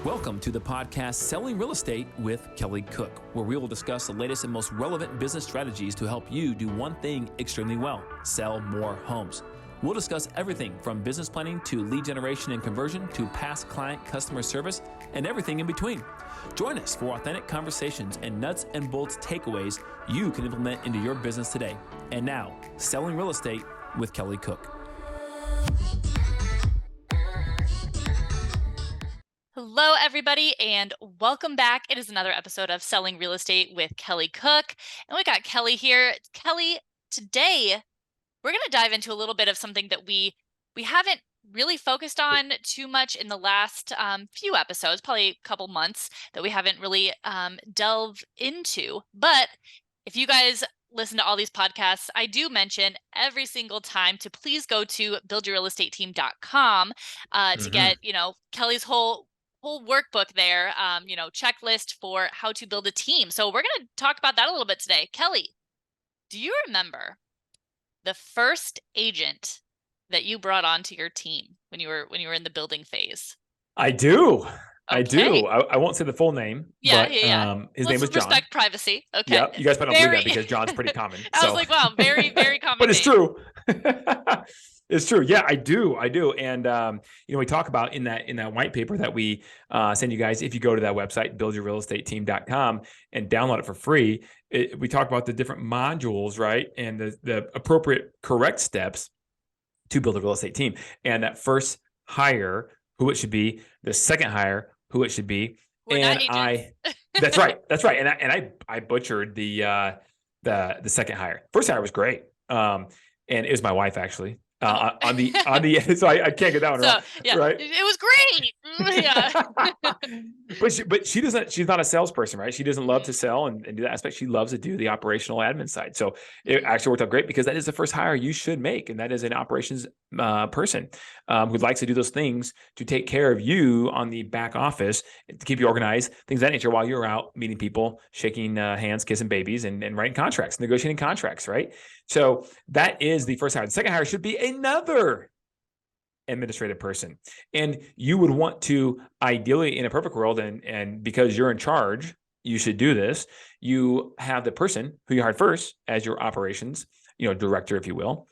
Welcome to the podcast Selling Real Estate with Kelly Cook, where we will discuss the latest and most relevant business strategies to help you do one thing extremely well: sell more homes. We'll discuss everything from business planning to lead generation and conversion to past client customer service and everything in between. Join us for authentic conversations and nuts and bolts takeaways you can implement into your business today. And now, Selling Real Estate with Kelly Cook. Hello, everybody, and welcome back. It is another episode of Selling Real Estate with Kelly Cook, and we got Kelly here. Kelly, today we're going to dive into a little bit of something that we haven't really focused on too much in the last few episodes, probably a couple months that we haven't really delved into. But if you guys listen to all these podcasts, I do mention every single time to please go to buildyourrealestateteam.com to get, Kelly's whole workbook there, checklist for how to build a team. So we're going to talk about that a little bit today. Kelly, do you remember the first agent that you brought onto your team when you were in the building phase? I do. Okay. I do. I won't say the full name, but his name was John. Respect privacy. Okay. Yeah, you guys probably don't believe that because John's pretty common. I was like, wow, very, very common. But it's true. It's true. Yeah, I do. And, we talk about in that white paper that we send you guys, if you go to that website, buildyourrealestateteam.com, and download it for free, we talk about the different modules, right? And the appropriate correct steps to build a real estate team. And that first hire, who it should be, the second hire, who it should be. We're not agents. That's right. And I butchered the second hire. First hire was great. And it was my wife, actually. On the so I can't get that one wrong. Yeah, right? It was great. Yeah. but she's not a salesperson, right? She doesn't love to sell and do that aspect. She loves to do the operational admin side. So it actually worked out great because that is the first hire you should make. And that is an operations person who likes to do those things to take care of you on the back office, to keep you organized, things of that nature, while you're out meeting people, shaking hands, kissing babies, and writing contracts, negotiating contracts, right? So that is the first hire. The second hire should be another administrative person. And you would want to, ideally, in a perfect world, and because you're in charge, you should do this. You have the person who you hired first as your operations, director, if you will,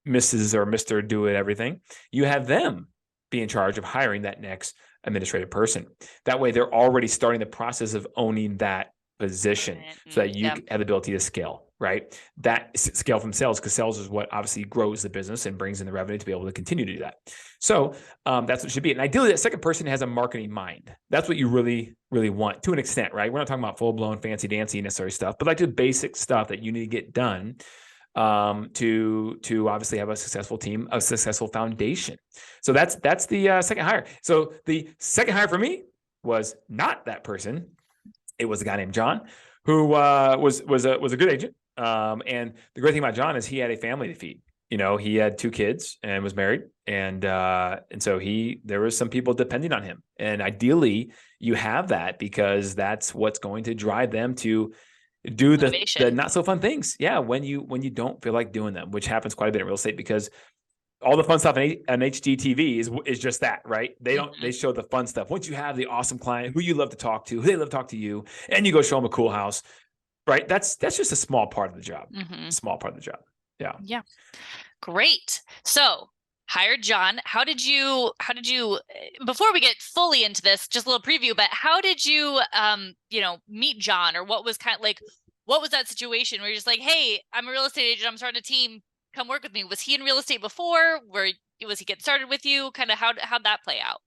Mrs. or Mr. Do It Everything. You have them be in charge of hiring that next administrative person. That way, they're already starting the process of owning that position so that you have the ability to scale, right? That scale from sales, because sales is what obviously grows the business and brings in the revenue to be able to continue to do that. So that's what it should be. And ideally, that second person has a marketing mind. That's what you really, really want, to an extent, right? We're not talking about full-blown fancy dancy necessary stuff, but like the basic stuff that you need to get done to obviously have a successful team, a successful foundation. So that's the second hire. So the second hire for me was not that person. It was a guy named John, who was a good agent. And the great thing about John is he had a family to feed. He had 2 kids and was married, and so there was some people depending on him. And ideally, you have that because that's what's going to drive them to do the not so fun things. Yeah, when you don't feel like doing them, which happens quite a bit in real estate because all the fun stuff on HGTV is just that, right? They show the fun stuff. Once you have the awesome client who you love to talk to, who they love to talk to you, and you go show them a cool house, right? That's just a small part of the job. Small part of the job. Yeah. Yeah. Great. So hired John. How did you, before we get fully into this, just a little preview, but how did you, meet John, or what was what was that situation where you're just like, hey, I'm a real estate agent, I'm starting a team, come work with me? Was he in real estate before? Was he getting started with you? Kind of how'd that play out?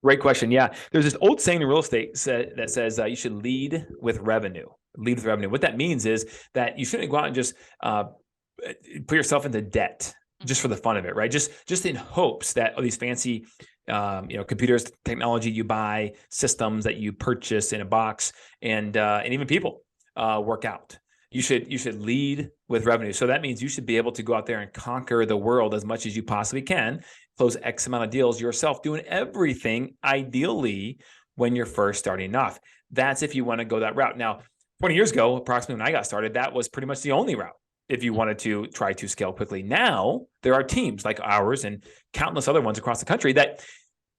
Great question. Yeah. There's this old saying in real estate that says you should lead with revenue. Lead with revenue. What that means is that you shouldn't go out and just put yourself into debt just for the fun of it, right? Just in hopes that all these fancy, computers, technology you buy, systems that you purchase in a box, and even people work out. You should lead with revenue. So that means you should be able to go out there and conquer the world as much as you possibly can, close X amount of deals yourself, doing everything ideally when you're first starting off. That's if you want to go that route. Now, 20 years ago, approximately when I got started, that was pretty much the only route if you wanted to try to scale quickly. Now, there are teams like ours and countless other ones across the country that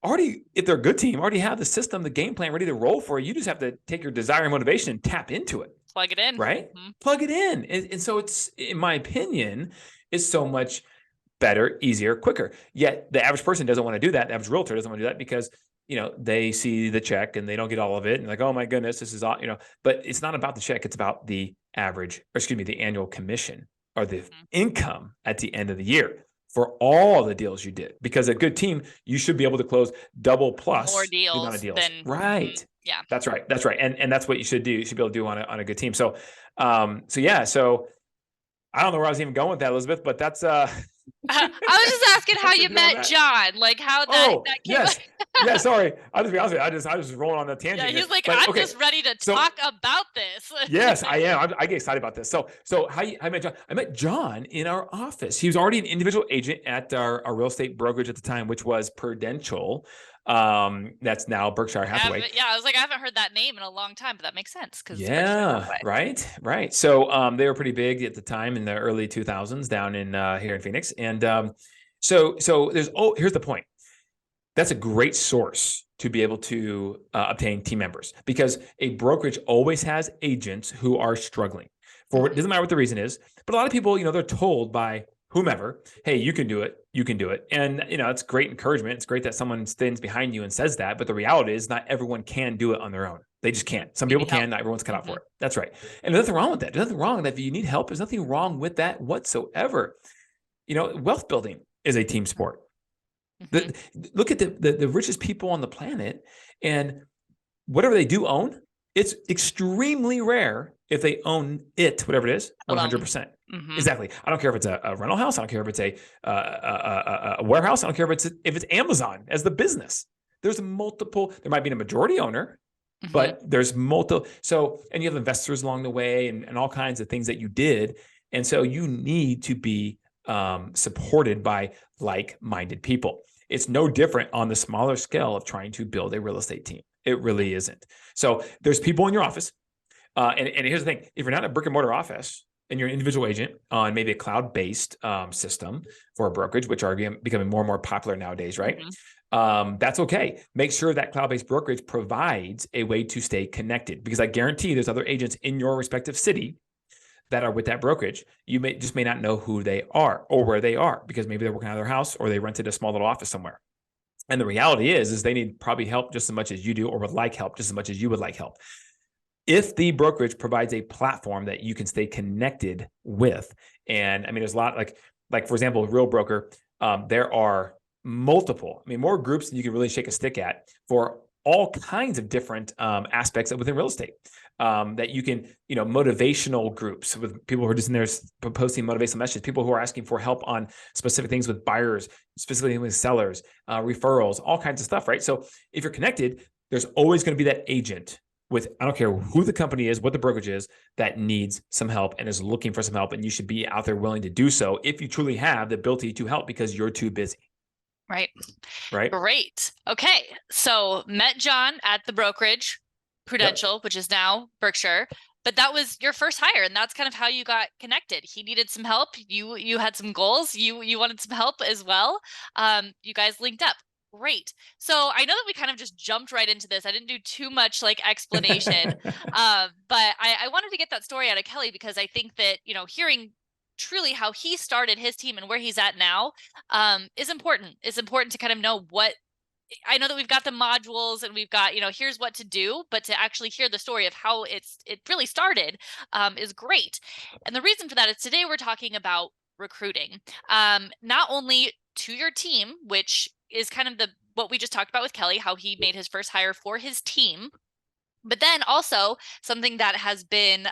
already, if they're a good team, already have the system, the game plan ready to roll for you. You just have to take your desire and motivation and tap into it. Plug it in. Right? Plug it in. And so it's, in my opinion, it's so much better, easier, quicker. Yet the average person doesn't want to do that. The average realtor doesn't want to do that because, they see the check and they don't get all of it. And like, oh my goodness, this is all, but it's not about the check. It's about the the annual commission or the income at the end of the year for all the deals you did. Because a good team, you should be able to close double plus more deals, the amount of deals. Right. Yeah. That's right. And that's what you should do. You should be able to do on a good team. So I don't know where I was even going with that, Elizabeth, but that's I was just asking how you met John, like how that came. Yes. Yeah, sorry. I'll just be honest with you. I was just rolling on the tangent. Yeah, he's like, I'm just ready to talk about this. Yes, I am. I get excited about this. So I met John. I met John in our office. He was already an individual agent at our real estate brokerage at the time, which was Prudential. That's now Berkshire Hathaway. I was like, I haven't heard that name in a long time, but that makes sense because right. So they were pretty big at the time in the early 2000s down in here in Phoenix, and so here's the point. That's a great source to be able to obtain team members because a brokerage always has agents who are struggling. It doesn't matter what the reason is, but a lot of people, they're told by whomever, hey, you can do it. And, it's great encouragement. It's great that someone stands behind you and says that. But the reality is not everyone can do it on their own. They just can't. Some people can, not everyone's cut out for it. That's right. And there's nothing wrong with that. There's nothing wrong that if you need help, there's nothing wrong with that whatsoever. Wealth building is a team sport. Look at the richest people on the planet, and whatever they do own, it's extremely rare if they own it, whatever it is, 100%. Exactly. I don't care if it's a rental house. I don't care if it's a warehouse. I don't care if it's Amazon as the business. There's multiple. There might be a majority owner, but there's multiple. So, and you have investors along the way, and all kinds of things that you did, and so you need to be supported by like-minded people. It's no different on the smaller scale of trying to build a real estate team. It really isn't. So there's people in your office. And here's the thing. If you're not a brick and mortar office and you're an individual agent on maybe a cloud-based system for a brokerage, which are becoming more and more popular nowadays, right? That's okay. Make sure that cloud-based brokerage provides a way to stay connected, because I guarantee there's other agents in your respective city that are with that brokerage. You may not know who they are or where they are, because maybe they're working out of their house or they rented a small little office somewhere. And the reality is they need probably help just as much as you do, or would like help just as much as you would like help. If the brokerage provides a platform that you can stay connected with, and I mean, there's a lot like for example, Real Broker, there are multiple, more groups than you can really shake a stick at for all kinds of different aspects within real estate. That you can, motivational groups with people who are just in there posting motivational messages, people who are asking for help on specific things with buyers, specifically with sellers, referrals, all kinds of stuff, right? So if you're connected, there's always going to be that agent I don't care who the company is, what the brokerage is, that needs some help and is looking for some help. And you should be out there willing to do so if you truly have the ability to help, because you're too busy. Right. Great. Okay. So met John at the brokerage, Prudential, which is now Berkshire, but that was your first hire, and that's kind of how you got connected. He needed some help. You had some goals. You wanted some help as well. You guys linked up. Great. So I know that we kind of just jumped right into this. I didn't do too much explanation, but I wanted to get that story out of Kelly, because I think that, hearing truly how he started his team and where he's at now is important. It's important to kind of know what, I know that we've got the modules and we've got, here's what to do, but to actually hear the story of how it really started is great. And the reason for that is today we're talking about recruiting, not only to your team, which is kind of what we just talked about with Kelly, how he made his first hire for his team, but then also something that has been,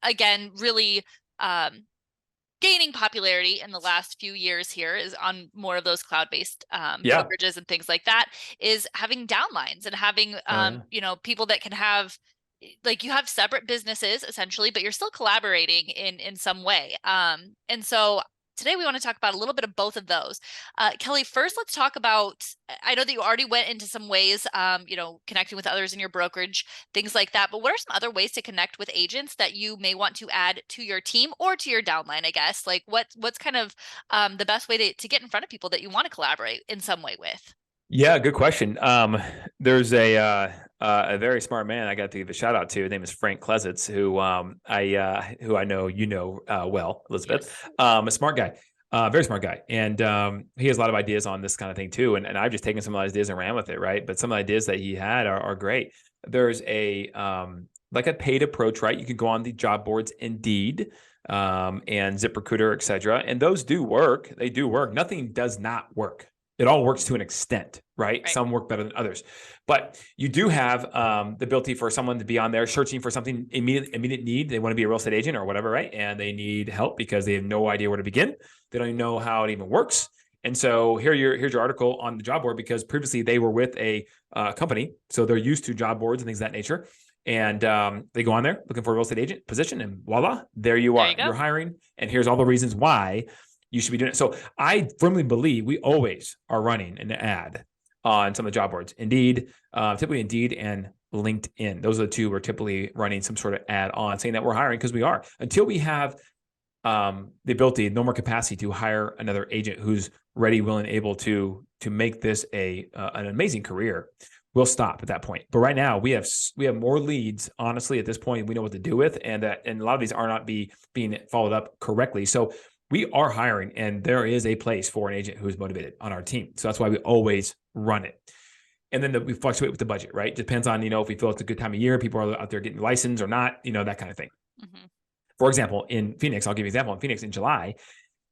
again, really gaining popularity in the last few years here is on more of those cloud-based brokerages and things like that, is having downlines and having, people that can have, you have separate businesses essentially, but you're still collaborating in some way. And so today we want to talk about a little bit of both of those. Kelly, first, let's talk about, I know that you already went into some ways, connecting with others in your brokerage, things like that, but what are some other ways to connect with agents that you may want to add to your team or to your downline, I guess? What's kind of the best way to get in front of people that you want to collaborate in some way with? Yeah, good question. There's a very smart man I got to give a shout out to. His name is Frank Klesitz, who I know well, Elizabeth. Yes. A smart guy, very smart guy, and he has a lot of ideas on this kind of thing too. And I've just taken some of the ideas and ran with it, right? But some of the ideas that he had are great. There's a like a paid approach, right? You can go on the job boards, Indeed, and ZipRecruiter, et cetera, and those do work. They do work. Nothing does not work. It all works to an extent, right? Some work better than others, but you do have the ability for someone to be on there searching for something immediate need. They want to be a real estate agent or whatever, right? And they need help because they have no idea where to begin. They don't even know how it even works. And so here's your article on the job board, because previously they were with a company, so they're used to job boards and things of that nature. And they go on there looking for a real estate agent position, and voila, there you are. You're hiring, and here's all the reasons why you should be doing it. So I firmly believe we always are running an ad on some of the job boards. Indeed, typically Indeed and LinkedIn. Those are the two we're typically running some sort of ad on, saying that we're hiring, because we are. Until we have the ability, no more capacity to hire another agent who's ready, willing, able to make this an amazing career, we'll stop at that point. But right now we have more leads. Honestly, at this point, we know what to do with, and a lot of these are not being followed up correctly. So we are hiring, and there is a place for an agent who's motivated on our team. So that's why we always run it. And then we fluctuate with the budget, right? Depends on, if we feel it's a good time of year, people are out there getting licensed or not, that kind of thing. Mm-hmm. For example, in Phoenix, I'll give you an example. In Phoenix in July,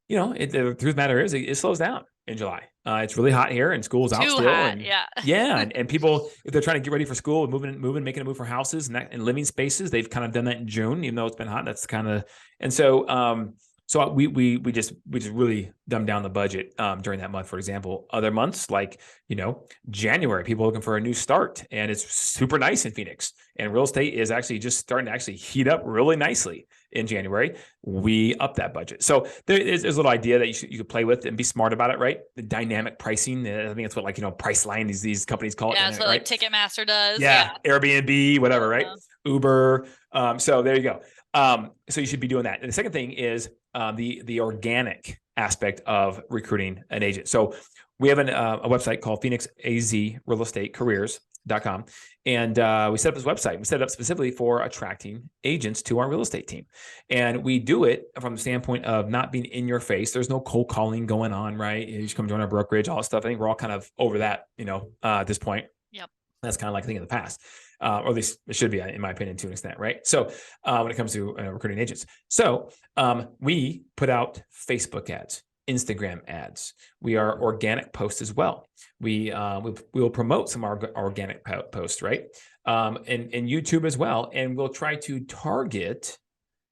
the truth of the matter is it slows down in July. It's really hot here, and school's out still. Hot, and, yeah. And people, if they're trying to get ready for school, moving, making a move for houses and living spaces, they've kind of done that in June, even though it's been hot. That's kind of, and so, so we just really dumb down the budget during that month. For example, other months like January, people are looking for a new start, and it's super nice in Phoenix. And real estate is actually just starting to actually heat up really nicely in January. We up that budget. So there's a little idea that you could play with and be smart about it, right? The dynamic pricing. I think that's what Priceline these companies call it. Yeah, so like Ticketmaster does. Yeah, Airbnb, whatever, right? Uber. So there you go. So you should be doing that. And the second thing is the organic aspect of recruiting an agent. So we have a website called PhoenixAZRealEstateCareers.com. And we set up this website. We set it up specifically for attracting agents to our real estate team. And we do it from the standpoint of not being in your face. There's no cold calling going on, right? You just come join our brokerage, all that stuff. I think we're all kind of over that, at this point. Yep. That's kind of like a thing in the past. Or at least it should be, in my opinion, to an extent, right? So when it comes to recruiting agents. So we put out Facebook ads, Instagram ads. We are organic posts as well. We will promote some of our organic posts, right? And YouTube as well. And we'll try to target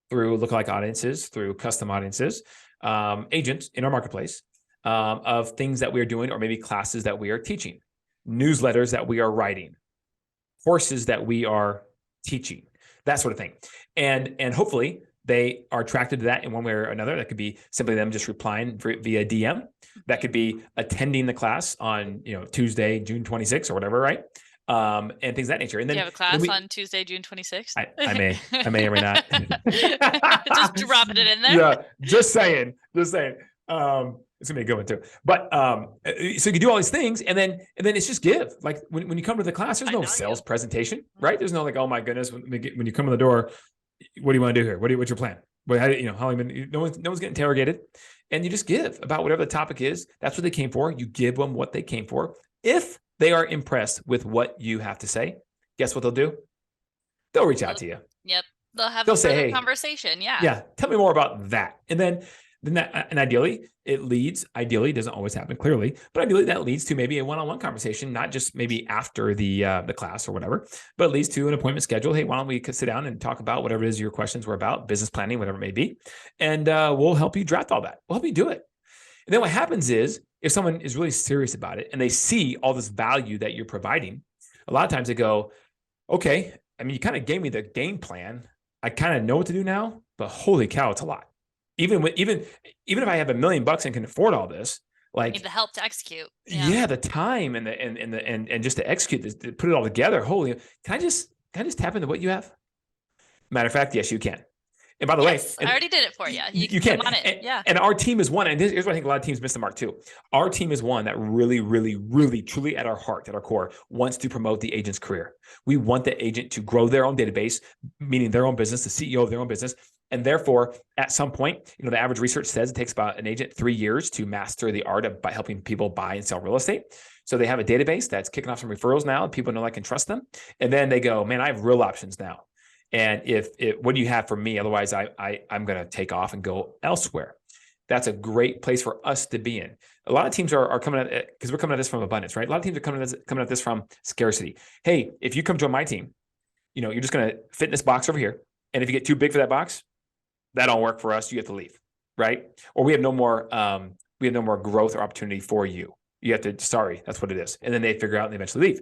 through lookalike audiences, through custom audiences, agents in our marketplace of things that we are doing, or maybe classes that we are teaching, newsletters that we are writing, courses that we are teaching, that sort of thing. And hopefully they are attracted to that in one way or another. That could be simply them just replying via DM. That could be attending the class on, Tuesday, June 26th or whatever, right? And things of that nature. And then you have a class on Tuesday, June 26th? I may or may not. Just dropping it in there. Yeah, just saying. It's gonna be a good one too. But so you can do all these things, and then it's just give. Like when you come to the class, there's no sales presentation, right? There's no like, oh my goodness, when you come in the door, what do you want to do here? What's your plan? How long? No one's getting interrogated, and you just give about whatever the topic is. That's what they came for. You give them what they came for. If they are impressed with what you have to say, guess what they'll do? They'll reach out to you. Yep, they'll say, hey, conversation. Yeah. Tell me more about that, and then ideally it leads, doesn't always happen clearly, but ideally that leads to maybe a one-on-one conversation, not just maybe after the class or whatever, but it leads to an appointment schedule. Hey, why don't we sit down and talk about whatever it is your questions were about, business planning, whatever it may be. And we'll help you draft all that. We'll help you do it. And then what happens is, if someone is really serious about it and they see all this value that you're providing, a lot of times they go, okay, you kind of gave me the game plan. I kind of know what to do now, but holy cow, it's a lot. Even if I have $1 million and can afford all this, like need the help to execute. Yeah, the time and just to execute this, to put it all together. Holy, can I just tap into what you have? Matter of fact, yes, you can. And by the way, I already did it for you. You can. Come on it. And, and our team is one, and here's what I think a lot of teams miss the mark too. Our team is one that really, really, really, truly at our heart, at our core, wants to promote the agent's career. We want the agent to grow their own database, meaning their own business, the CEO of their own business. And therefore, at some point, the average research says it takes about an agent 3 years to master the art of by helping people buy and sell real estate. So they have a database that's kicking off some referrals now. People know I can trust them. And then they go, man, I have real options now. And what do you have for me? Otherwise, I'm going to take off and go elsewhere. That's a great place for us to be in. A lot of teams are coming at it because we're coming at this from abundance, right? A lot of teams are coming at this from scarcity. Hey, if you come join my team, you're just going to fit in this box over here. And if you get too big for that box, that don't work for us. You have to leave, right? Or we have no more growth or opportunity for you. You have to, sorry, that's what it is. And then they figure out and they eventually leave.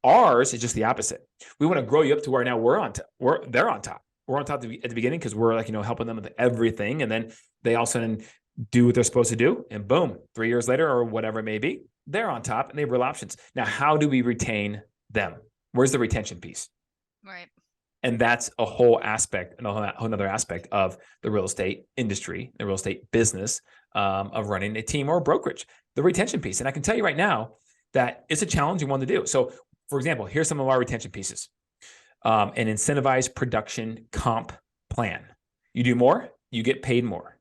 Ours is just the opposite. We want to grow you up to where now they're on top. We're on top at the beginning because we're helping them with everything. And then they all of a sudden do what they're supposed to do. And boom, 3 years later or whatever it may be, they're on top and they have real options. Now, how do we retain them? Where's the retention piece? Right. And that's a whole aspect, and a whole another aspect of the real estate industry, the real estate business of running a team or a brokerage, the retention piece. And I can tell you right now that it's a challenging one to do. So for example, here's some of our retention pieces. An incentivized production comp plan. You do more, you get paid more.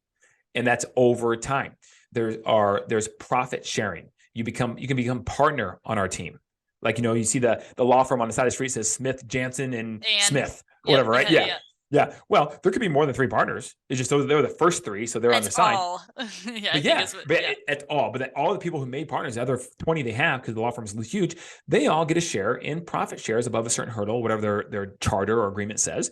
And that's over time. There's profit sharing. You can become partner on our team. Like, you see the law firm on the side of the street says Smith, Jansen, and Smith, whatever, right? Yeah. Yeah. Well, there could be more than 3 partners. It's just they're the first 3, so they're on the side. It's all. But all the people who made partners, the other 20 they have, because the law firm is huge, they all get a share in profit shares above a certain hurdle, whatever their charter or agreement says.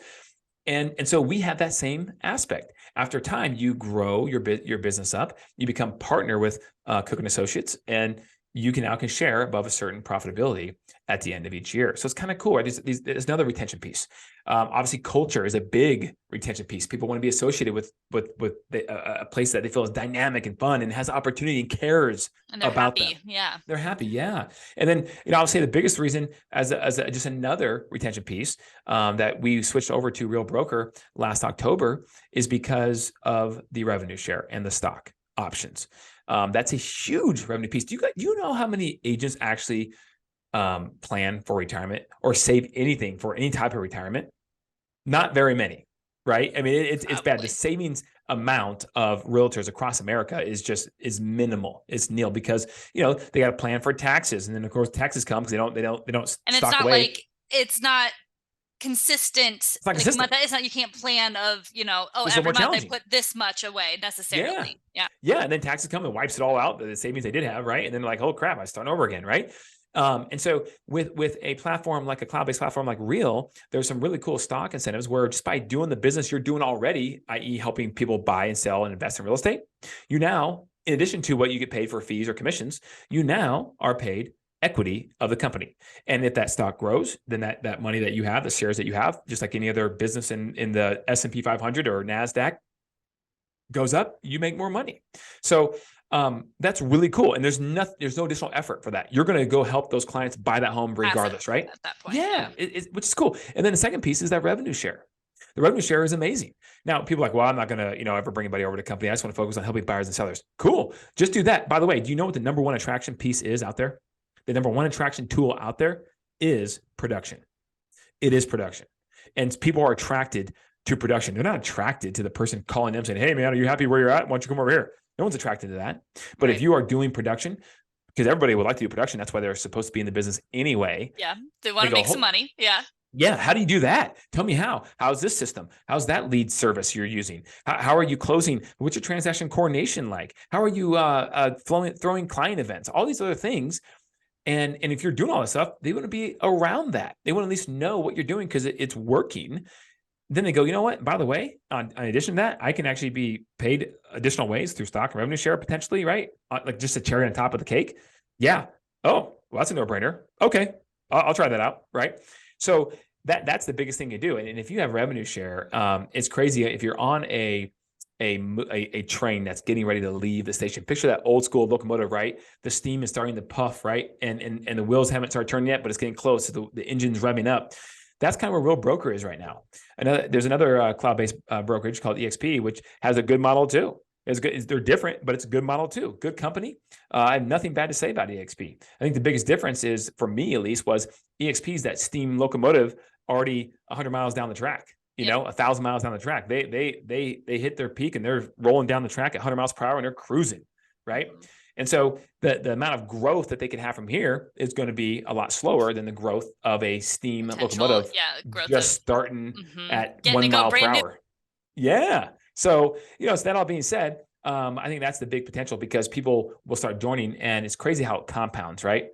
And so we have that same aspect. After time, you grow your business up. You become partner with Cook and Associates, and you can share above a certain profitability at the end of each year. So it's kind of cool. Right? There's another retention piece. Obviously, culture is a big retention piece. People want to be associated with a place that they feel is dynamic and fun and has opportunity and cares about them. Yeah, they're happy. Yeah, and then I'll say the biggest reason as just another retention piece that we switched over to Real Broker last October is because of the revenue share and the stock options. That's a huge revenue piece. Do you know how many agents actually plan for retirement or save anything for any type of retirement? Not very many, right? I mean, it's bad. The savings amount of realtors across America is minimal. It's nil because they got to plan for taxes, and then of course taxes come because they don't. And it's not away. Like it's not consistent. It's not consistent. It's not, you can't plan of, every month I put this much away necessarily. Yeah. And then taxes come and wipes it all out, the savings they did have, right? And then like, oh crap, I start over again, right? And so with a platform like a cloud-based platform like Real, there's some really cool stock incentives where just by doing the business you're doing already, i.e. helping people buy and sell and invest in real estate, you now, in addition to what you get paid for fees or commissions, you now are paid equity of the company. And if that stock grows, then that money that you have, the shares that you have, just like any other business in the S&P 500 or NASDAQ goes up, you make more money. So that's really cool. And there's no additional effort for that. You're going to go help those clients buy that home regardless, right? At that point. Yeah. Which is cool. And then the second piece is that revenue share. The revenue share is amazing. Now, people are like, well, I'm not going to, ever bring anybody over to the company. I just want to focus on helping buyers and sellers. Cool. Just do that. By the way, do you know what the number one attraction piece is out there? The number one attraction tool out there is production. It is production. And people are attracted to production. They're not attracted to the person calling them saying, hey, man, are you happy where you're at? Why don't you come over here? No one's attracted to that. But if you are doing production, because everybody would like to do production, that's why they're supposed to be in the business anyway. Yeah. They want to make some money. Yeah. Yeah. How do you do that? Tell me how. How's this system? How's that lead service you're using? How are you closing? What's your transaction coordination like? How are you throwing client events? All these other things. And if you're doing all this stuff, they want to be around that. They want to at least know what you're doing because it's working. Then they go, you know what? By the way, in addition to that, I can actually be paid additional ways through stock and revenue share potentially, right? Like just a cherry on top of the cake. Yeah. Oh, well, that's a no-brainer. Okay. I'll try that out, right? So that's the biggest thing you do. And if you have revenue share, it's crazy. If you're on a train that's getting ready to leave the station, picture that old school locomotive, right? The steam is starting to puff, right? And the wheels haven't started turning yet, but it's getting close. So the engine's revving up. That's kind of where Real Broker is right now. There's another cloud-based brokerage called EXP, which has a good model too. They're different, but it's a good model too. Good company. I have nothing bad to say about EXP. I think the biggest difference is, for me at least, was EXP's that steam locomotive already 100 miles down the track. 1,000 miles down the track. They hit their peak and they're rolling down the track at 100 miles per hour and they're cruising, right? And so the amount of growth that they can have from here is going to be a lot slower than the growth of a steam locomotive starting at 1 mile per hour. Yeah. So, so that all being said, I think that's the big potential, because people will start joining, and it's crazy how it compounds, right?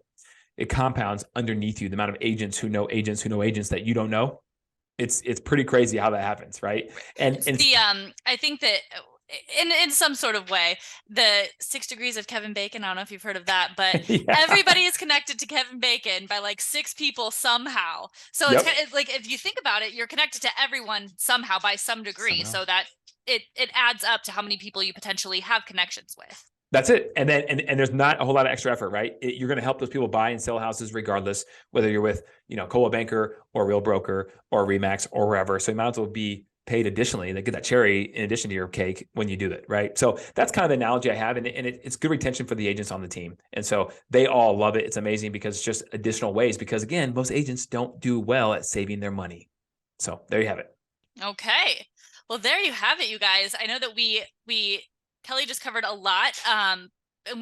It compounds underneath you, the amount of agents who know agents that you don't know. It's pretty crazy how that happens, right? And I think that in some sort of way, the 6 degrees of Kevin Bacon, I don't know if you've heard of that, but everybody is connected to Kevin Bacon by like 6 people somehow. So it's kind of like, if you think about it, you're connected to everyone somehow by some degree. So that it adds up to how many people you potentially have connections with. That's it. And then, and there's not a whole lot of extra effort, right? You're going to help those people buy and sell houses regardless, whether you're with, Coldwell Banker or Real Broker or Remax or wherever. So you might as well be paid additionally. They get that cherry in addition to your cake when you do it, right? So that's kind of the analogy I have. And it's good retention for the agents on the team. And so they all love it. It's amazing because it's just additional ways, because again, most agents don't do well at saving their money. So there you have it. Okay. Well, there you have it, you guys. I know that Kelly just covered a lot. And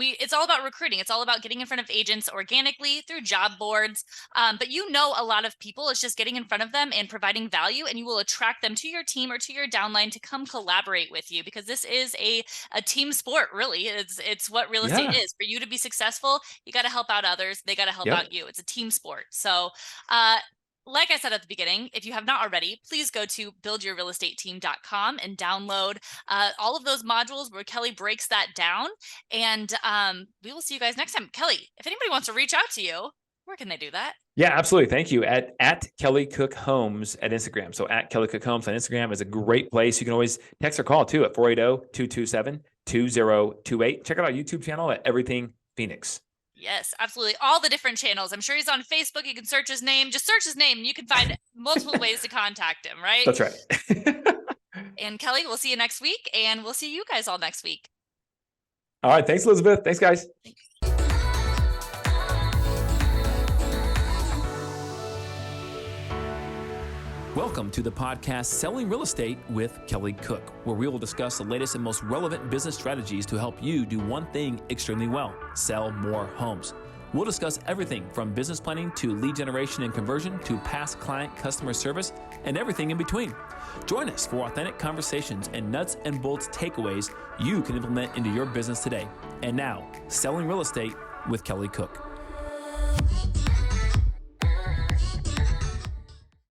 it's all about recruiting. It's all about getting in front of agents organically through job boards. But a lot of people. It's just getting in front of them and providing value, and you will attract them to your team or to your downline to come collaborate with you, because this is a team sport, really. It's what real estate is. For you to be successful, you got to help out others. They got to help out you. It's a team sport. So, like I said at the beginning, if you have not already, please go to buildyourrealestateteam.com and download all of those modules where Kelly breaks that down. And we will see you guys next time. Kelly, if anybody wants to reach out to you, where can they do that? Yeah, absolutely. Thank you. At Kelly Cook Homes at Instagram. So at Kelly Cook Homes on Instagram is a great place. You can always text or call too at 480-227-2028. Check out our YouTube channel at Everything Phoenix. Yes, absolutely. All the different channels. I'm sure he's on Facebook. You can search his name. Just search his name and you can find multiple ways to contact him, right? That's right. And Kelly, we'll see you next week, and we'll see you guys all next week. All right. Thanks, Elizabeth. Thanks, guys. Thanks. Welcome to the podcast Selling Real Estate with Kelly Cook, where we will discuss the latest and most relevant business strategies to help you do one thing extremely well: sell more homes. We'll discuss everything from business planning to lead generation and conversion to past client customer service and everything in between. Join us for authentic conversations and nuts and bolts takeaways you can implement into your business today. And now, Selling Real Estate with Kelly Cook.